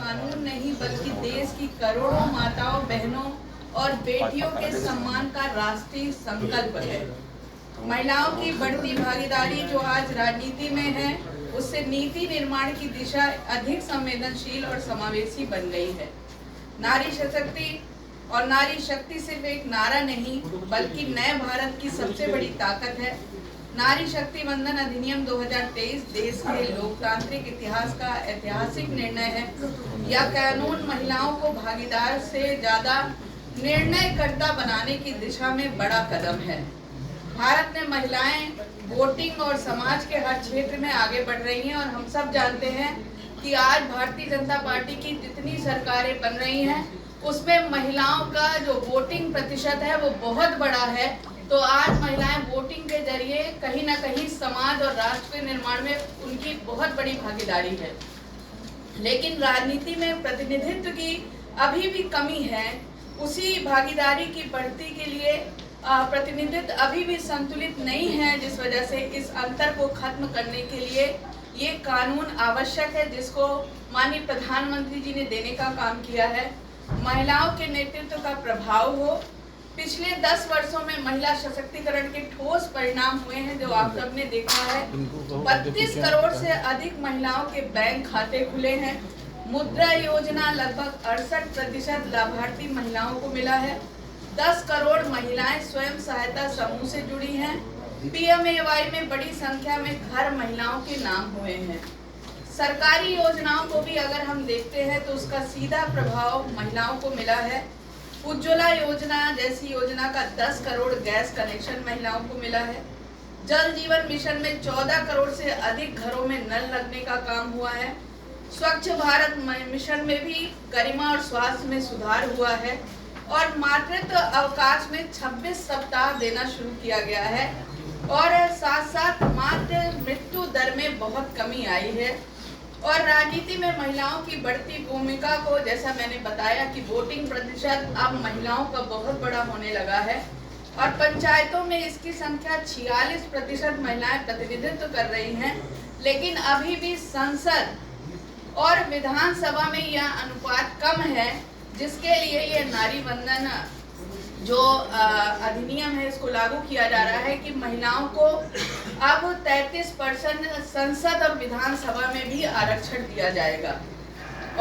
कानून नहीं बल्कि देश की करोड़ों माताओं, बहनों और बेटियों के सम्मान का राष्ट्रीय संकल्प है। महिलाओं की बढ़ती भागीदारी जो आज राजनीति में है, उससे नीति निर्माण की दिशा अधिक संवेदनशील और समावेशी बन गई है। नारी शक्ति और नारी शक्ति सिर्फ एक नारा नहीं बल्कि नए भारत की सबसे बड़ी ताकत है। नारी शक्ति वंदन अधिनियम 2023 देश के लोकतांत्रिक इतिहास का ऐतिहासिक निर्णय है। यह कानून महिलाओं को भागीदार से ज्यादा निर्णयकर्ता बनाने की दिशा में बड़ा कदम है। भारत में महिलाएं वोटिंग और समाज के हर क्षेत्र में आगे बढ़ रही हैं और हम सब जानते हैं कि आज भारतीय जनता पार्टी की जितनी सरकारें बन रही हैं उसमें महिलाओं का जो वोटिंग प्रतिशत है वो बहुत बड़ा है। तो आज महिलाएं वोटिंग के जरिए कहीं ना कहीं समाज और राष्ट्र के निर्माण में उनकी बहुत बड़ी भागीदारी है। लेकिन राजनीति में प्रतिनिधित्व की अभी भी कमी है। उसी भागीदारी की बढ़ती के लिए प्रतिनिधित्व अभी भी संतुलित नहीं है, जिस वजह से इस अंतर को खत्म करने के लिए ये कानून आवश्यक है, जिसको माननीय प्रधानमंत्री जी ने देने का काम किया है। महिलाओं के नेतृत्व का प्रभाव हो। पिछले 10 वर्षों में महिला सशक्तिकरण के ठोस परिणाम हुए हैं, जो आप सबने देखा है। 32 करोड़ से अधिक महिलाओं के बैंक खाते खुले हैं। मुद्रा योजना लगभग 68% लाभार्थी महिलाओं को मिला है। 10 करोड़ महिलाएं स्वयं सहायता समूह से जुड़ी हैं। PMAY में बड़ी संख्या में घर महिलाओं के नाम हुए हैं। सरकारी योजनाओं को भी अगर हम देखते हैं तो उसका सीधा प्रभाव महिलाओं को मिला है। उज्ज्वला योजना जैसी योजना का 10 करोड़ गैस कनेक्शन महिलाओं को मिला है। जल जीवन मिशन में 14 करोड़ से अधिक घरों में नल लगने का काम हुआ है। स्वच्छ भारत मिशन में भी गरिमा और स्वास्थ्य में सुधार हुआ है और मातृत्व अवकाश में 26 सप्ताह देना शुरू किया गया है और साथ साथ मातृ मृत्यु दर में बहुत कमी आई है। और राजनीति में महिलाओं की बढ़ती भूमिका को, जैसा मैंने बताया कि वोटिंग प्रतिशत अब महिलाओं का बहुत बड़ा होने लगा है और पंचायतों में इसकी संख्या 46% महिलाएं प्रतिनिधित्व कर रही हैं। लेकिन अभी भी संसद और विधानसभा में यह अनुपात कम है, जिसके लिए ये नारी वंदन जो अधिनियम है इसको लागू किया जा रहा है कि महिलाओं को अब 33% संसद और विधानसभा में भी आरक्षण दिया जाएगा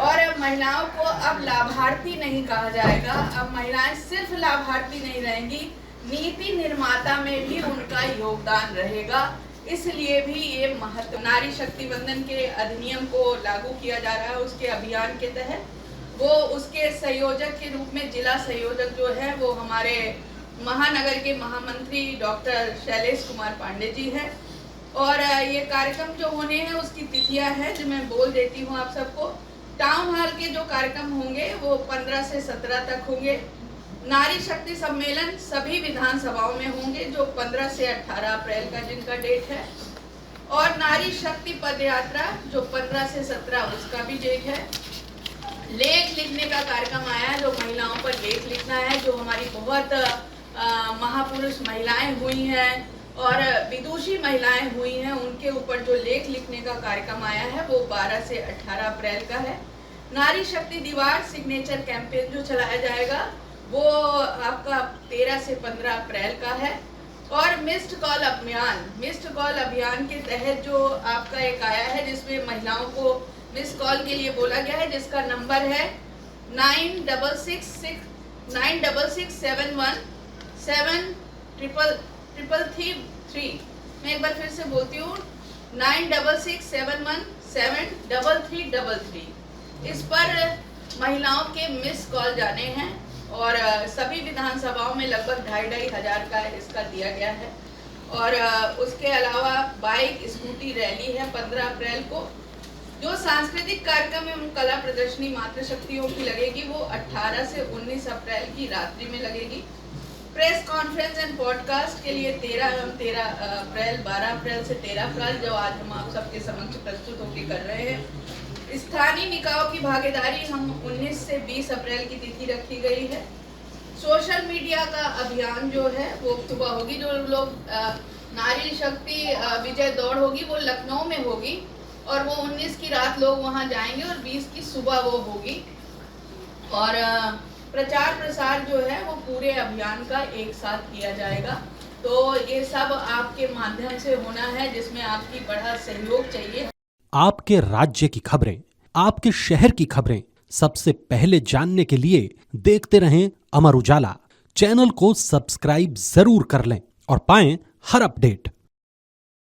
और महिलाओं को अब लाभार्थी नहीं कहा जाएगा। अब महिलाएं सिर्फ लाभार्थी नहीं रहेंगी, नीति निर्माता में भी उनका योगदान रहेगा। इसलिए भी ये महत्व नारी शक्ति वंदन के अधिनियम को लागू किया जा रहा है। उसके अभियान के तहत वो उसके संयोजक के रूप में जिला संयोजक जो है वो हमारे महानगर के महामंत्री डॉक्टर शैलेश कुमार पांडे जी हैं। और ये कार्यक्रम जो होने हैं उसकी तिथियां हैं जो मैं बोल देती हूँ आप सबको। टाउन हॉल के जो कार्यक्रम होंगे वो 15 से 17 तक होंगे। नारी शक्ति सम्मेलन सभी विधानसभाओं में होंगे जो 15 से 18 अप्रैल का जिनका डेट है। और नारी शक्ति पद यात्रा जो 15 से 17 उसका भी डेट है। लेख लिखने का कार्यक्रम आया है, जो महिलाओं पर लेख लिखना है, जो हमारी बहुत महापुरुष महिलाएं हुई हैं और विदुषी महिलाएं हुई हैं, उनके ऊपर जो लेख लिखने का कार्यक्रम आया है वो 12 से 18 अप्रैल का है। नारी शक्ति दीवार सिग्नेचर कैंपेन जो चलाया जाएगा वो आपका 13 से 15 अप्रैल का है। और मिस्ड कॉल अभियान के तहत जो आपका एक आया है जिसमें महिलाओं को मिस कॉल के लिए बोला गया है, जिसका नंबर है 9667173333। मैं एक बार फिर से बोलती हूँ 9667173333। इस पर महिलाओं के मिस कॉल जाने हैं और सभी विधानसभाओं में लगभग 2,500 का इसका दिया गया है। और उसके अलावा बाइक स्कूटी रैली है 15 अप्रैल को। जो सांस्कृतिक कार्यक्रम एवं कला प्रदर्शनी मातृशक्तियों की लगेगी वो 18 से 19 अप्रैल की रात्रि में लगेगी। प्रेस कॉन्फ्रेंस एंड पॉडकास्ट के लिए 13 एवं 13 अप्रैल 12 अप्रैल से 13 अप्रैल जो आज हम आप सबके समक्ष प्रस्तुत होकर कर रहे हैं। स्थानीय निकायों की भागीदारी हम 19 से 20 अप्रैल की तिथि रखी गई है। सोशल मीडिया का अभियान जो है वो सुबह होगी। जो लोग नारी शक्ति विजय दौड़ होगी वो लखनऊ में होगी और वो 19 की रात लोग वहाँ जाएंगे और 20 की सुबह वो होगी। और प्रचार प्रसार जो है वो पूरे अभियान का एक साथ किया जाएगा। तो ये सब आपके माध्यम से होना है, जिसमें आपकी बड़ा सहयोग चाहिए। आपके राज्य की खबरें, आपके शहर की खबरें सबसे पहले जानने के लिए देखते रहें अमर उजाला। चैनल को सब्सक्राइब जरूर कर लें और पाएं हर अपडेट।